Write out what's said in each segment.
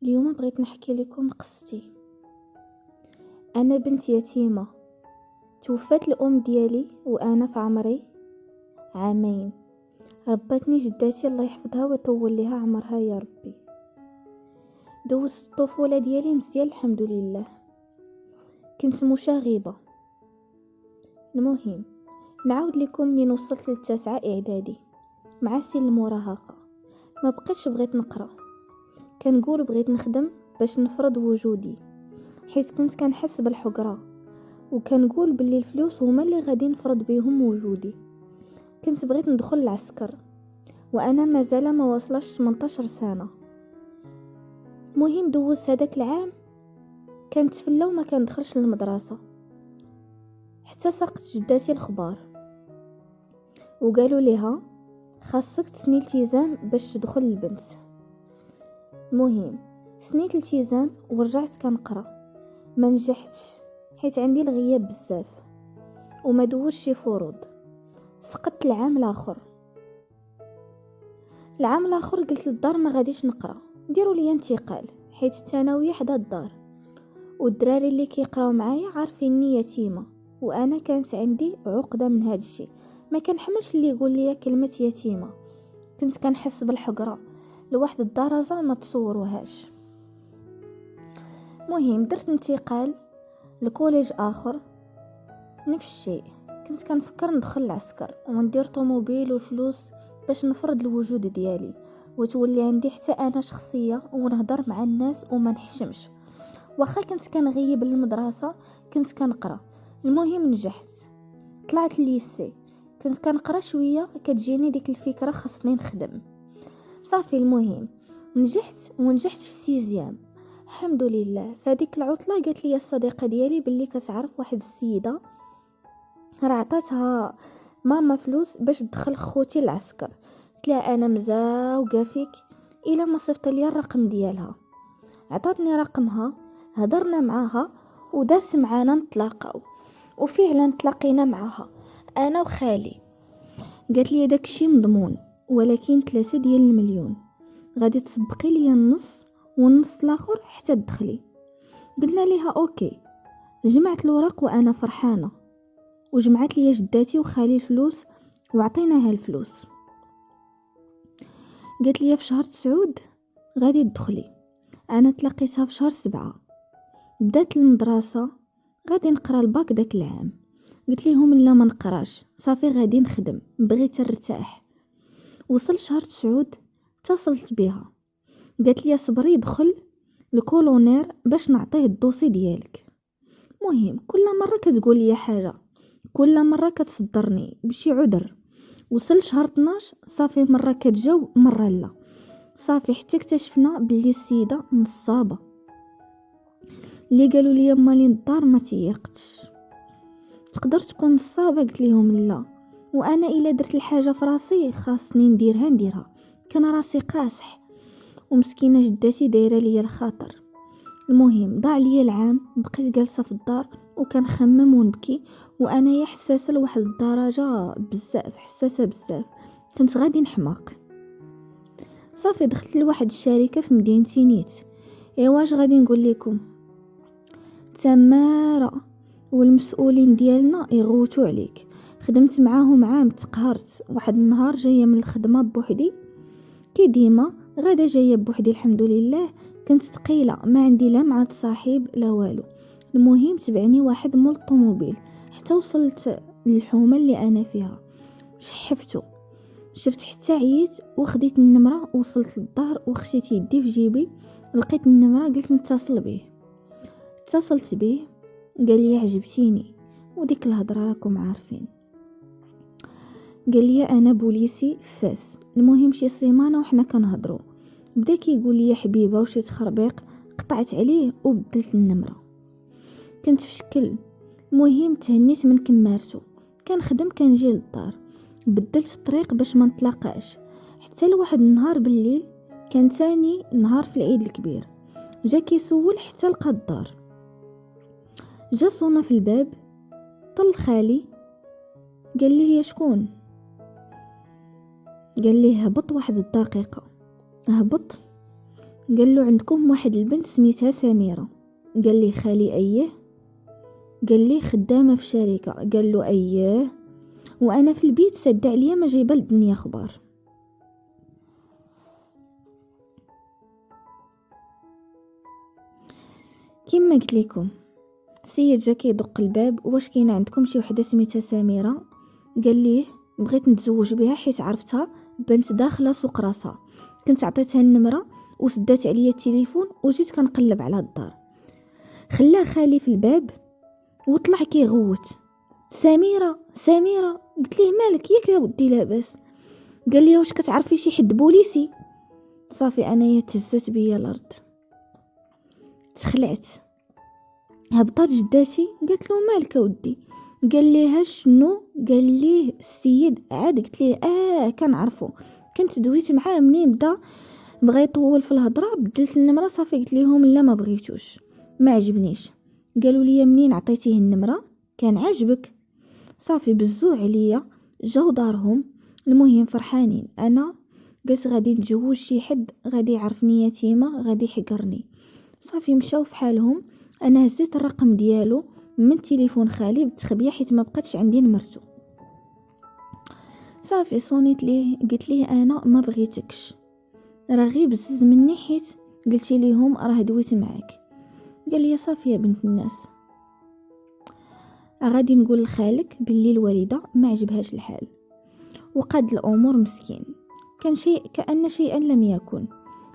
اليوم بغيت نحكي لكم قصتي. انا بنت يتيمه، توفات الام ديالي وانا في عمري 2 عام. ربتني جداتي الله يحفظها ويطول لها عمرها يا ربي. دوزت الطفوله ديالي مزيان الحمد لله. كنت مشاغبه. المهم نعاود لكم منين وصلت للتاسعة اعدادي مع سن المراهقه. ما بقيتش بغيت نقرا، كنقول بغيت نخدم باش نفرض وجودي، حيت كنت كنحس بالحقره وكنقول باللي الفلوس هما اللي غادي نفرض بيهم وجودي. كنت بغيت ندخل العسكر وانا مازال ما واصلش 18 سنه. مهم دوزت هذاك العام كانت فله وما كندخلش للمدرسه، حتى ساقت جداتي الخبار وقالوا ليها خاصك تسني التزام باش تدخل البنت. المهم سنيت التزام ورجعت كنقرا، ما نجحتش حيت عندي الغياب بزاف وما دوزش شي فروض. سقطت العام الاخر قلت للدار ما غاديش نقرا، ديروا لي انتقال حيت الثانويه حدا الدار، والدراري اللي كيقراو معايا عارفيني يتيمه وانا كانت عندي عقده من هذا الشيء. ما كنحملش اللي يقول لي كلمه يتيمه، كنت كنحس بالحقره لواحد الدرجه ما تصوروهاش. مهم درت انتقال لكوليج اخر، نفس الشيء. كنت كنفكر ندخل العسكر وندير طوموبيل والفلوس باش نفرض الوجود ديالي وتولي عندي حتى انا شخصيه ونهضر مع الناس وما نحشمش. واخا كنت كنغيب للمدرسه كنت كنقرا. المهم نجحت، طلعت الليسي، كنت كنقرا شويه كتجيني ديك الفكره خاصني نخدم. صافي المهم ونجحت في السيزيام الحمد لله. فهاديك العطله قالت لي الصديقه ديالي باللي كتعرف واحد السيده راه عطاتها ماما فلوس باش تدخل خوتي العسكر. قلت لها انا مزاوقه فيك الا ما صيفط لي الرقم ديالها. عطاتني رقمها، هضرنا معاها ودارت معانا نتلاقاو، وفعلا تلاقينا معاها انا وخالي. قالت لي داكشي مضمون ولكن 3 ديال المليون، غادي تسبقي لي النص والنص الاخر حتى تدخلي. قلنا ليها اوكي. جمعت الورق وانا فرحانه، وجمعت لي جداتي وخالي الفلوس وعطيناها الفلوس. قالت لي في شهر 9 غادي تدخلي. انا تلقيتها في شهر 7. بدات المدرسه، غادي نقرا الباك داك العام. قلت لهم لا ما نقراش، صافي غادي نخدم، بغيت نرتاح. وصل شهر 9 اتصلت بها، قالت لي صبري دخل الكولونير باش نعطيه الدوسي ديالك. مهم كل مره كتقول لي حاجه، كل مره كتصدرني بشي عذر. وصل شهر 12 صافي مره كتجاوب مره لا. صافي حتى اكتشفنا باللي السيده نصابه. اللي قالوا لي مالين الدار ما تيقتش، تقدر تكون نصابه. قلت لهم لا، وانا الا درت الحاجه في راسي خاصني نديرها. كان راسي قاصح ومسكينه جداتي دايره ليا الخاطر. المهم ضاع ليا العام، بقيت جالسه في الدار وكنخمم ونبكي، وانا يا حساسه لواحد الدرجه بزاف، حساسه بزاف، كنت غادي نحماق. صافي دخلت لواحد الشركه في مدينتي نيت. واش غادي نقول لكم، تماره والمسؤولين ديالنا يغوتوا عليك. خدمت معاهم عام، تقهرت. واحد النهار جايه من الخدمه بوحدي، كي ديما غادا جايه بوحدي الحمد لله. كنت ثقيله، ما عندي لا مع صاحب لا والو. المهم تبعني واحد مول الطوموبيل حتى وصلت للحومه اللي انا فيها. شحفتو، شفت حتى عييت وخديت النمره. وصلت للدار وخشيت يدي في جيبي، لقيت النمره، قلت نتصل به. اتصلت به، قال لي عجبتيني، وديك الهضره راكم عارفين. قال لي انا بوليسي فاس. المهم شي سيمانه وحنا كنهضروا، بدا كيقول لي حبيبه وشي تخربيق. قطعت عليه وبدلت النمره، كنت في شكل. المهم تهنيت من كمارتو، كنخدم كنجي للدار. بدلت الطريق باش ما نتلاقاش حتى لواحد النهار بالليل، كان تاني نهار في العيد الكبير. جا كيسول حتى لقى الدار. جا صونا في الباب، طل خالي، قال لي يا شكون؟ قال لي هبط واحد الدقيقه. هبط، قال له عندكم واحد البنت سميتها سميرة. قال لي خالي ايه؟ قال لي خدامة في شركة. قال له ايه، وانا في البيت سد عليا ما جايبه للدنيا خبار. كما قلت لكم، السيد جا كيدق الباب، واش كاينه عندكم شي وحده سميتها سميرة؟ قال ليه بغيت نتزوج بها حيت عرفتها بنت داخله سوق راسها، كنت عطيتها النمره وسدات عليا التليفون وجيت كنقلب على الدار. خلاه خالي في الباب وطلع كيغوت سميرة سميرة. قلت ليه مالك ياك يا ودي لاباس؟ قال لي واش كتعرفي شي حد بوليسي؟ صافي انايا تهزت بيا الارض، تخلعت. هبطات جداتي قالت له مالك ودي؟ قال ليها شنو؟ قال ليه السيد عاد. قلت ليه كنعرفو، كنت دويت معاه منين بدا بغى يطول في الهضره، بدلت النمره صافي. قلت ليهم لا ما بغيتوش، ما عجبنيش. قالوا لي منين عطيتيه النمره كان عاجبك؟ صافي بزو عليا، جاو دارهم. المهم فرحانين، انا قلت غادي نتزوج شي حد غادي يعرفني يتيمه غادي يحقرني. صافي مشاو في حالهم. انا هزيت الرقم ديالو من تليفون خالي بالتخبيه حيت ما بقاتش عندي نمرتو. صافي صونيت ليه قلت ليه انا ما بغيتكش، راه غير بزز مني حيت قلتي ليهم راه دويت معاك. قال لي صافي يا بنت الناس، غادي نقول لخالك باللي الوالده ما عجبهاش الحال وقاد الامور مسكين، كان شيء كأن شيئا لم يكن.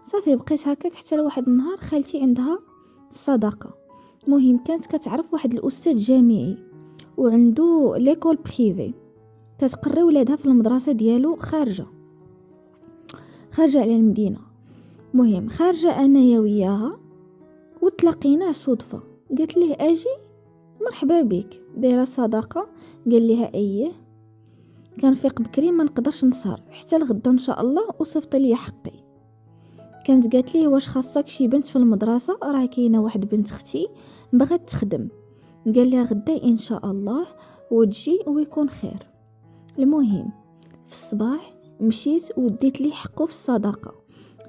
صافي بقيت هكاك حتى لواحد النهار خالتي عندها صداقه. مهم كانت كتعرف واحد الاستاذ جامعي وعنده ليكول بريفي، كتقري ولادها في المدرسه ديالو خارجه على المدينه. مهم خارجه انايا وياها وتلاقينا صدفه. قالت ليه اجي مرحبا بك، دايره صداقه؟ قال لها ايه. كنفيق بكري ما نقدرش نسهر حتى الغدا ان شاء الله وصيفط لي حقي. كانت قالت ليه واش خاصك شي بنت في المدرسه؟ راه كاينه واحد بنت اختي بغات تخدم. قال لها غدا ان شاء الله وتجي ويكون خير. المهم في الصباح مشيت وديت لي حقه في الصداقه.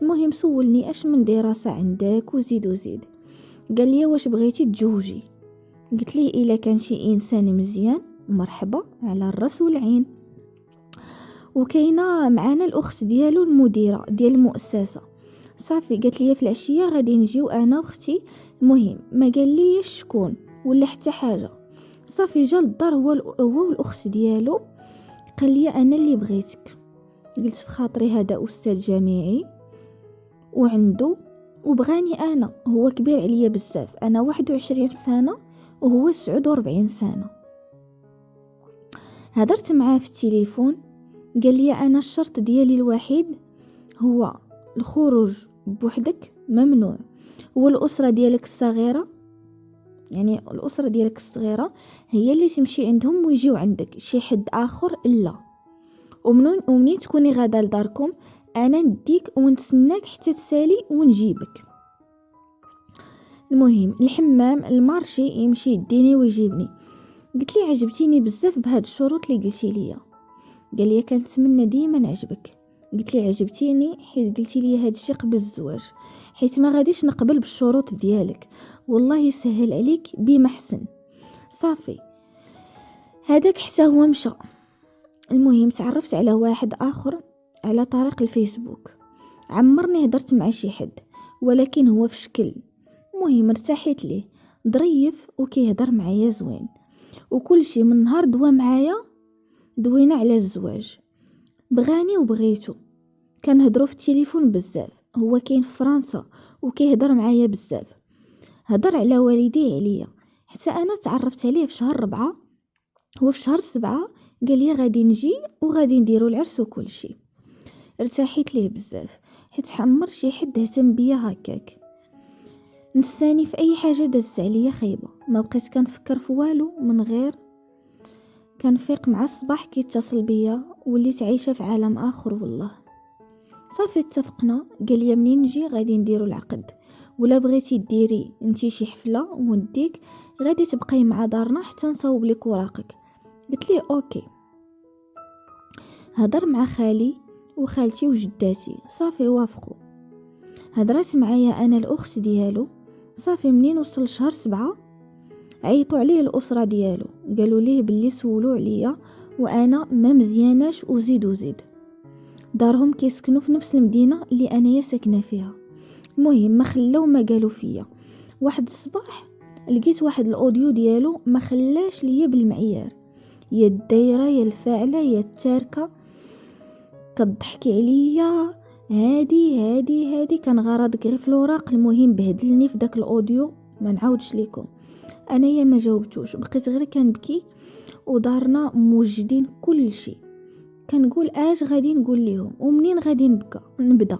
المهم سولني اش من دراسه عندك وزيد. قال لي واش بغيتي تجوجي؟ قلت لي الا كان شي انسان مزيان مرحبا على الراس والعين. وكاينه معانا الاخت ديالو المديره ديال المؤسسه. صافي قالت لي في العشيه غادي نجيو انا واختي. المهم ما قال لي شكون ولا حتى حاجه. صافي جا للدار هو والاخت ديالو، قال لي انا اللي بغيتك. قلت في خاطري هذا استاذ جامعي وعنده وبغاني انا، هو كبير عليا بزاف، انا 21 سنه وهو 49 سنه. هدرت معاه في التليفون، قال لي انا الشرط ديالي الوحيد هو الخروج بوحدك ممنوع، والاسره ديالك الصغيره، يعني الاسره ديالك الصغيره هي اللي تمشي عندهم ويجيو عندك، شي حد اخر لا. ومنين تكوني غادا لداركم انا نديك ونتسناك حتى تسالي ونجيبك. المهم الحمام المارشي يمشي يديني ويجيبني. قلت لي عجبتيني بزاف بهاد الشروط اللي قلتي لي. قال لي كنتمنى ديما نعجبك. قلت لي عجبتيني حيت قلتي لي هاد الشيء قبل الزواج، حيت ما غاديش نقبل بالشروط ديالك، والله يسهل عليك بما حسن. صافي هذاك حتى هو مشى. المهم تعرفت على واحد اخر على طريق الفيسبوك، عمرني هدرت مع شي حد ولكن هو في شكل. المهم ارتحيت ليه، ظريف وكيهدر معايا زوين وكل شيء. من نهار دوا معايا دوينا على الزواج، بغاني وبغيتو. كنهضروا في التليفون بزاف، هو كاين في فرنسا وكيهضر معايا بزاف. هضر على والديه عليا، حتى انا تعرفت عليه في شهر 4، هو في شهر 7 قال لي غادي نجي وغادي نديروا العرس وكل شيء. ارتحيت ليه بزاف حيت حمر شي حد اهتم بيا هكاك. نساني في اي حاجه دازت عليا خيبه، ما بقيت كنفكر في والو من غير كنفيق مع الصباح كيتصل بيا، وليت عايشه في عالم اخر والله. صافي اتفقنا، قال لي منين نجي غادي نديروا العقد، ولا بغيتي ديري انتي شي حفله ونديك غادي تبقاي مع دارنا حتى نصاوب لك وراقك. قلت ليه اوكي. هضر مع خالي وخالتي وجداتي، صافي وافقوا. هضرات معايا انا الاخت ديالو. صافي منين وصل شهر 7 عيطوا عليه الاسره ديالو، قالوا ليه باللي سولوا عليا وانا ما مزياناش وزيد. دارهم كيسكنوا في نفس المدينه اللي انايا ساكنه فيها. المهم ما خلاو ما قالوا فيا. واحد الصباح لقيت واحد الاوديو ديالو ما خلاش ليا بالمعيار، يا الدايره يا الفاعله يا التاركه، كتضحكي عليا. هادي كان غرضك غير في الوراق. المهم بهدلني في داك الاوديو، ما نعاودش لكم. انايا ما جاوبتوش، بقيت غير كنبكي ودارنا موجدين كل شيء. كنقول اش غادي نقول لهم ومنين غادي نبدا.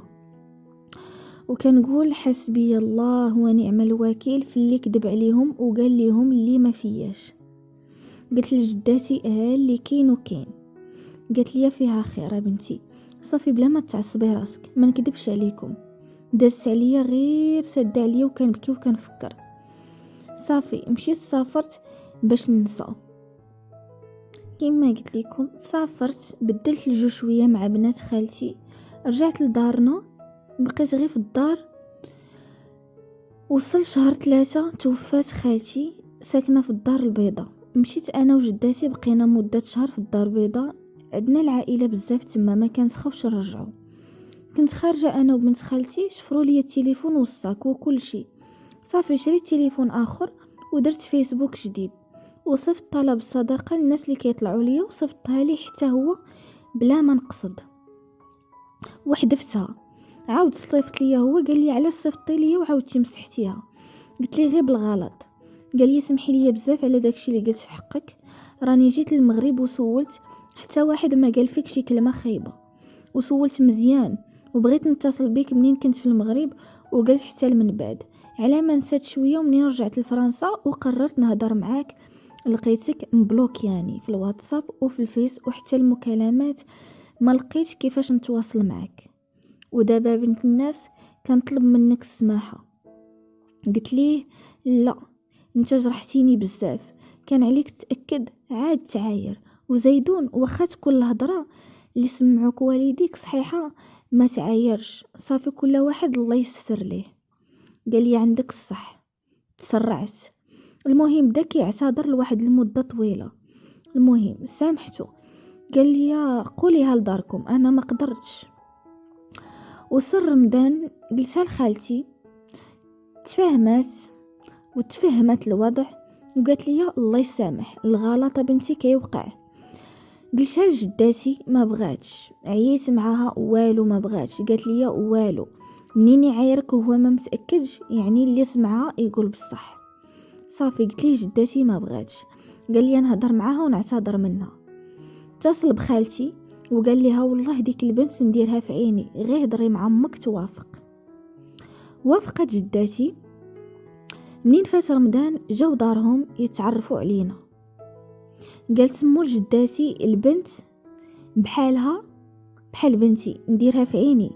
وكنقول حسبي الله ونعم الوكيل في اللي كذب عليهم وقال لهم اللي ما فياش. قلت لجداتي اللي كاين وكاين. قالت لي فيها خير بنتي، صافي بلا ما تعصبي راسك، ما نكذبش عليكم. دازت عليا غير سد عليا وكنبكي وكنفكر. صافي مشيت سافرت باش ننسى. كما قلت لكم سافرت، بدلت الجو شويه مع بنات خالتي، رجعت لدارنا، بقيت غير في الدار. وصل شهر 3 توفات خالتي، ساكنه في الدار البيضاء. مشيت انا وجداتي، بقينا مده شهر في الدار البيضاء. عندنا العائله بزاف تما، ما كنسخاوش نرجعوا. كنت خارجه انا وبنت خالتي، شفروا لي التليفون والصاك وكل شيء. صافي شريت تليفون اخر ودرت فيسبوك جديد، وصفت طلب الصداقه للناس اللي كيطلعوا لي، وصفتها لي حتى هو بلا ما نقصد وحذفتها. عاود صيفط ليا هو، قال لي علاش صيفطتي ليا وعاودتي مسحتيها؟ قلت لي غير بالغلط. قال لي سمحي لي بزاف على داكشي اللي قلت في حقك، راني جيت للمغرب وسولت، حتى واحد ما قال فيك شي كلمه خايبه، وسولت مزيان وبغيت نتصل بيك منين كنت في المغرب، وقلت حتى من بعد على ما نسيت شويه. ومنين رجعت لفرنسا وقررت نهضر معاك، لقيتك مبلوك يعني في الواتساب وفي الفيس، وحتى المكالمات ما لقيتش كيفاش نتواصل معك. ودابا بنت الناس كنطلب منك السماحه. قلت ليه لا، انت جرحتيني بزاف، كان عليك تاكد عاد تعاير. وزيدون واخا تكون الهضره اللي سمعوك والديك صحيحه، ما تعايرش. صافي كل واحد الله يسر ليه. قال لي عندك الصح، تسرعت. المهم بدا كيعتذر لواحد المده طويله. المهم سامحته، قال لي قوليها لداركم انا ما قدرتش. وصل رمضان قلتها لخالتي، تفهمت الوضع وقالت لي الله يسامح، الغلطه بنتي كيوقع. قلتها لجداتي ما بغاتش، عييت معاها والو ما بغاتش. قالت لي والو، منين يعايرك وهو ما متاكدش يعني اللي سمعها يقول بصح. صافي قلت ليه جداتي ما بغاتش. قال لي نهضر معاها ونعتذر منها. اتصل بخالتي وقال لها والله ديك البنت نديرها في عيني، غير هضري مع امك توافق. وافقت جداتي. منين فات رمضان جاو دارهم يتعرفوا علينا. قالت مول جداتي البنت بحالها بحال بنتي، نديرها في عيني.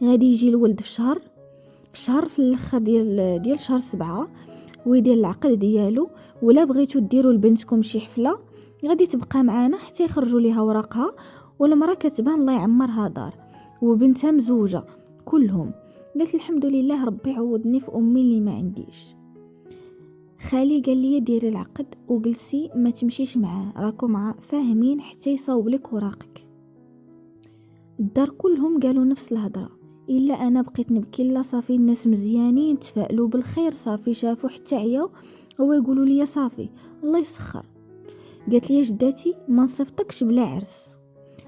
غادي يجي الولد في شهر في الاخر ديال شهر 7 ويدير العقد ديالو. ولا بغيتو ديروا لبنتكم شي حفله غادي تبقى معانا حتى يخرجوا ليها وراقها، والمراه كتبان الله يعمرها دار وبنتها مزوجه كلهم. قلت الحمد لله ربي عوضني في امي اللي ما عنديش. خالي قال لي ديري العقد وجلسي ما تمشيش معاه، راكم فاهمين حتى يصاوب لك وراقك. الدار كلهم قالوا نفس الهضره، الا انا بقيت نبكي. لا صافي الناس مزيانين تفائلوا بالخير، صافي شافوا حتى عياو هو يقولوا لي صافي الله يسخر. قالت لي جداتي ما نصفتكش بلا عرس.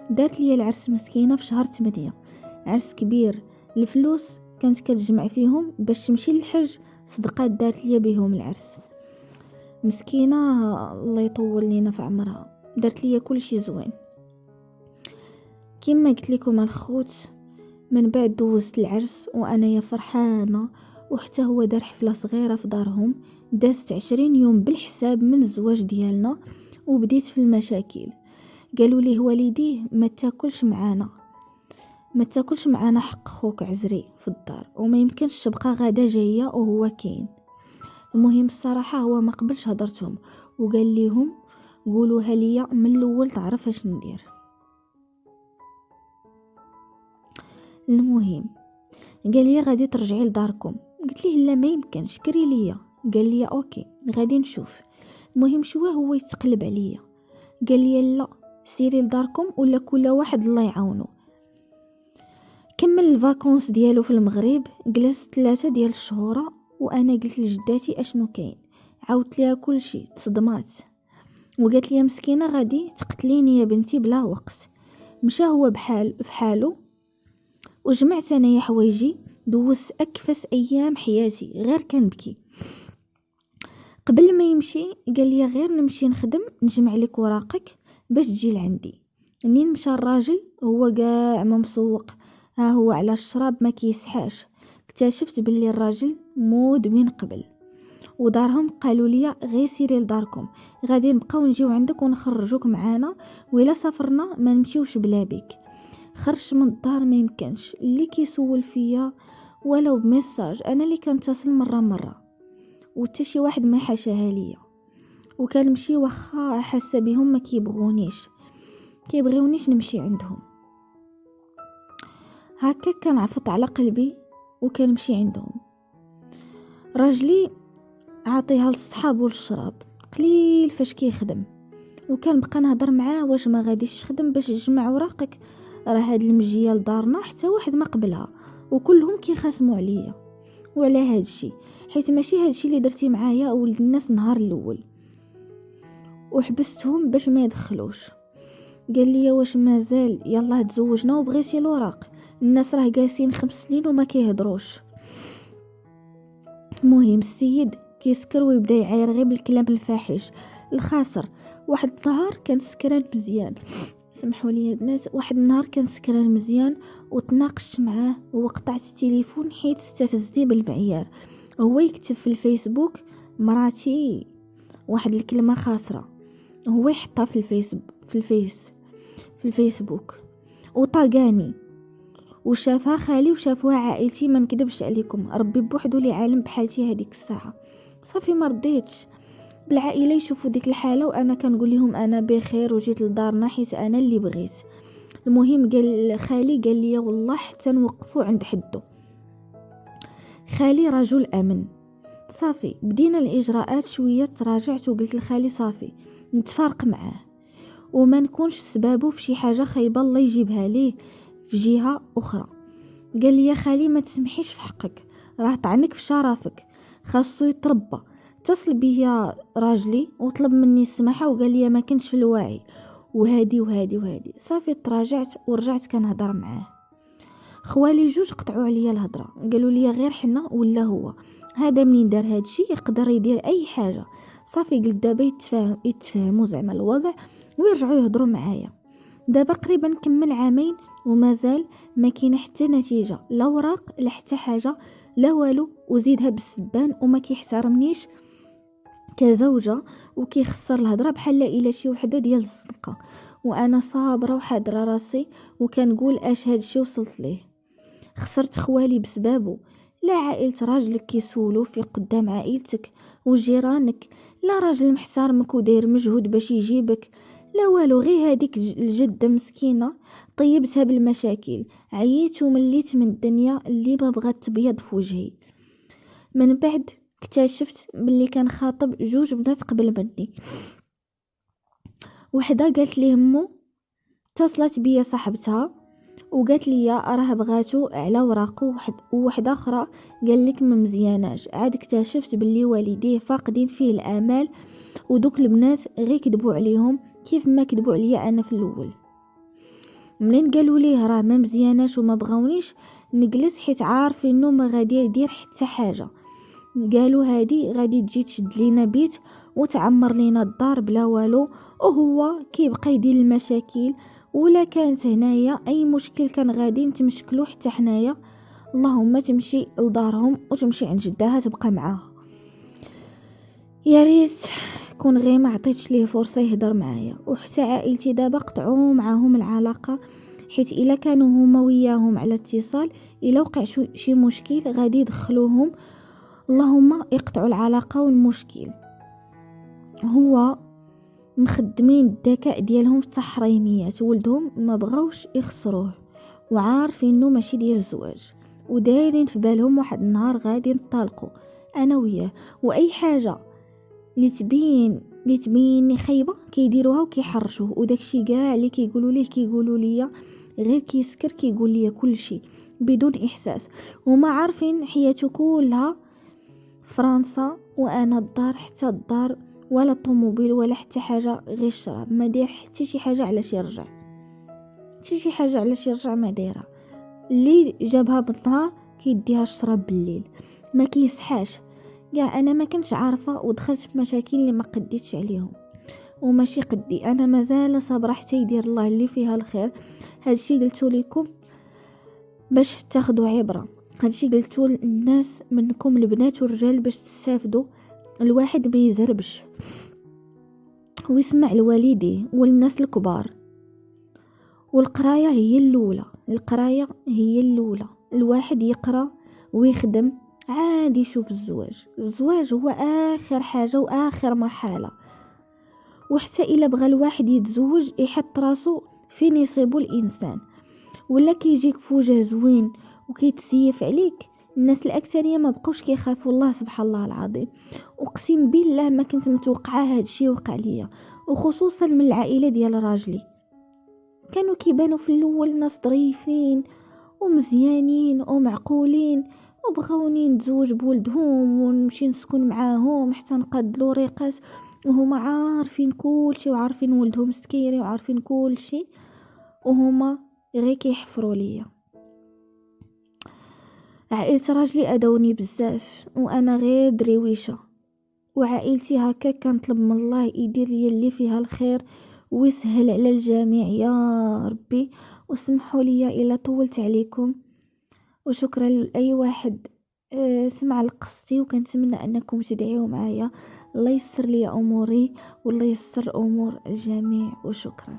دارت لي العرس مسكينه في شهر 8، عرس كبير. الفلوس كانت كتجمع فيهم باش تمشي للحج، صدقات دارت لي بهم العرس مسكينه الله يطول لينا في عمرها. دارت لي كل شيء زوين. كما قلت لكم الخوت، من بعد دوزت العرس وانا فرحانه، وحتى هو دار حفله صغيره في دارهم. دازت 20 يوم بالحساب من الزواج ديالنا، وبديت في المشاكل. قالوا ليه والديه ما تاكلش معانا حق خوك عزري في الدار، وما يمكنش تبقى غدا جايه وهو كاين. المهم الصراحه هو ما قبلش هضرتهم، وقال ليهم قولوها ليا من الاول تعرف اش ندير. المهم قال لي غادي ترجعي لداركم. قلت ليه لا ما يمكنش، كري ليا. قال لي اوكي غادي نشوف. المهم شويه هو يتقلب عليا، قال لي لا سيري لداركم ولا كل واحد الله يعاونو. كمل الفاكونس ديالو في المغرب، جلس 3 ديال الشهور. وانا قلت لجداتي اشنو كاين، عاودت ليها كل شيء، تصدمات وقالت لي مسكينه غادي تقتليني يا بنتي بلا وقت. مشى هو بحالو وجمعت انايا حوايجي. دوزت اكفس ايام حياتي غير كنبكي. قبل ما يمشي قال لي غير نمشي نخدم نجمع لك وراقك باش تجي لعندي. منين مشى الراجل هو كاع ما مسوق، ها هو على الشراب ما كيسحاش. اكتشفت باللي الراجل مدمن قبل. ودارهم قالوا لي غير سيري لداركم، غادي نبقاو نجيو عندك ونخرجوك معانا، وإلا سافرنا ما نمشيوش بلا بيك. خرج من الدار ما يمكنش، اللي كيسول فيا ولو بميساج انا اللي كنتصل مره وحتى شي واحد ما حاشاها ليا. وكنمشي واخا حاسه بهم ما كيبغيونيش نمشي عندهم. هكا كنعفط على قلبي وكنمشي عندهم. راجلي عاطيها للصحاب والشراب قليل فاش كيخدم، وكنبقى نهضر معاه واش ما غاديش تخدم باش تجمع وراقك، راه هاد المجيه لدارنا حتى واحد ما قبلها وكلهم كيخاصموا عليا. وعلى هادشي حيت ماشي هادشي اللي درتي معايا ولد الناس نهار الاول، وحبستهم باش ما يدخلوش. قال لي واش مازال يلا تزوجنا وبغيتي الوراق، الناس راه جالسين 5 سنين وما كيهضروش. المهم السيد كيسكر ويبدا يعاير غير بالكلام الفاحش الخاسر. واحد النهار كان سكران مزيان، سمحوا لي البنات، واحد النهار كان سكران مزيان وتناقشت معاه وقطعت التليفون حيت استفزتي بالمعيار. هو يكتب في الفيسبوك مراتي واحد الكلمه خاسره، هو يحطها في الفيسبوك وطاقاني وشافها خالي وشافوها عائلتي. ما نكذبش عليكم، ربي بوحدو لي عالم بحالتي هذيك الساعه. صافي ما رضيتش بالعائله يشوفوا ديك الحاله، وانا كنقول لهم انا بخير وجيت لدارنا حيت انا اللي بغيت. المهم قال خالي قال لي والله حتى نوقفوا عند حده. خالي رجل امن. صافي بدينا الاجراءات، شويه تراجعت وقلت لخالي صافي نتفارق معاه وما نكونش سبابه في شي حاجه خايبه الله يجيبها ليه في جهه اخرى. قال لي يا خالي ما تسمحيش في حقك، راه طعنك في شرفك، خاصو يتربى. اتصل بيا راجلي وطلب مني السماحه وقال لي ما كنتش في الوعي وهادي. صافي تراجعت ورجعت كنهضر معاه. خوالي جوج قطعوا عليا الهضره، قالوا لي غير حنا ولا هو، هذا منين دار هادشي يقدر يدير اي حاجه. صافي قلت دابا يتفاهموا زعما الوضع ويرجعوا يهضروا معايا. دابا قريبا كمل 2 عام ومازال ما كاين حتى نتيجه، لا وراق لا حتى حاجه لا والو، وزيدها بالسبان وما كيحترمنيش كزوجه وكيخسر الهضره بحال الا شي وحده ديال الزنقه. وانا صابره وحاضره راسي وكنقول اش هادشي وصلت ليه. خسرت خوالي بسبابه، لا عائلة راجلك كيسولو في قدام عائلتك وجيرانك، لا راجل محترمك وداير مجهود باش يجيبك، لا والو، غير هذيك الجده مسكينه طيبتها بالمشاكل. عييت ومليت من الدنيا اللي ما بغات تبيض في وجهي. من بعد اكتشفت باللي كان خاطب 2 بنات قبل مني. وحده قالت لي همو، اتصلت بيا صاحبتها وقالت لي راه بغاتو على وراقه، وواحده اخرى قال لك ما مزياناش. عاد اكتشفت باللي والديه فاقدين فيه الامال، ودوك البنات غير كذبوا عليهم كيف ما كذبوا عليا انا في الاول. منين قالوا ليه راه ما مزياناش وما بغاونيش نجلس حيت عارف انه ما غادي يدير حتى حاجه. قالوا هادي غادي تجي تشد لينا بيت وتعمر لينا الدار بلا والو، وهو كيبقى يدير المشاكل. ولا كانت هنايا اي مشكل كان غادي نتمشكلو حتى حنايا. اللهم تمشي لدارهم وتمشي عند جدها تبقى معاها. يا ريت كون غير ما عطيتش ليه فرصه يهضر معايا. وحتى عائلتي دابا قطعوا معاهم العلاقه، حيت الا كانوا هما وياهم على اتصال الا وقع شي مشكل غادي يدخلوهم. اللهم يقطعوا العلاقه والمشكل. هو مخدمين الذكاء ديالهم في التحريميات، ولدهم ما بغاوش يخسروه وعارف انه ماشي ديال الزواج. ودايرين في بالهم واحد النهار غادي نطلقوا انا وياه، واي حاجه اللي تبين خايبه كيديروها وكيحرشوه، وداكشي كاع اللي كيقولوا ليا غير كيسكر كيقول ليا كل شيء بدون احساس. وما عارفين حياته كلها فرنسا، وانا الدار حتى الدار ولا الطوموبيل ولا حتى حاجه، غير الشراب، ما داير حتى شي حاجه علاش يرجع، ما دايره. اللي جابها بالنهار كيديها الشراب بالليل، ما كيسحاش كاع. انا ما كنتش عارفه ودخلت في مشاكل اللي ما قديتش عليهم وماشي قدي. انا مازال صابره حتى يدير الله اللي فيها الخير. هادشي قلتو لكم باش تاخدوا عبره، هادشي قلتو للناس منكم البنات والرجال باش تستافدوا. الواحد بيزربش ويسمع لوالديه والناس الكبار. والقرايه هي الاولى. الواحد يقرا ويخدم عادي يشوف الزواج هو اخر حاجه واخر مرحله. وحتى الا بغى الواحد يتزوج يحط راسو فين يصيبو الانسان، ولا كيجيك فوجه زوين وكيتسيف عليك. الناس الاكثريه ما بقوش كيخافوا الله، سبحان الله العظيم. اقسم بالله ما كنت متوقعه هادشي وقع ليا، وخصوصا من العائله ديال راجلي. كانوا كيبانوا في الاول ناس ظريفين ومزيانين ومعقولين، وبغاوني نتزوج بولدهم ونمشي نسكن معاهم حتى نقاد الوريقات، وهما عارفين كل شيء وعارفين ولدهم سكيري وعارفين كل شيء، وهما غير كيحفروا ليا. عائلة راجلي ادوني بزاف وانا غير درويشه، وعائلتي هكا كنطلب من الله يدير لي اللي فيها الخير ويسهل على الجميع يا ربي. وسمحوا لي الا طولت عليكم، وشكرا لاي واحد سمع لقصتي، وكنتمنى انكم تدعيوا معايا الله يسر لي اموري والله يسر امور الجميع، وشكرا.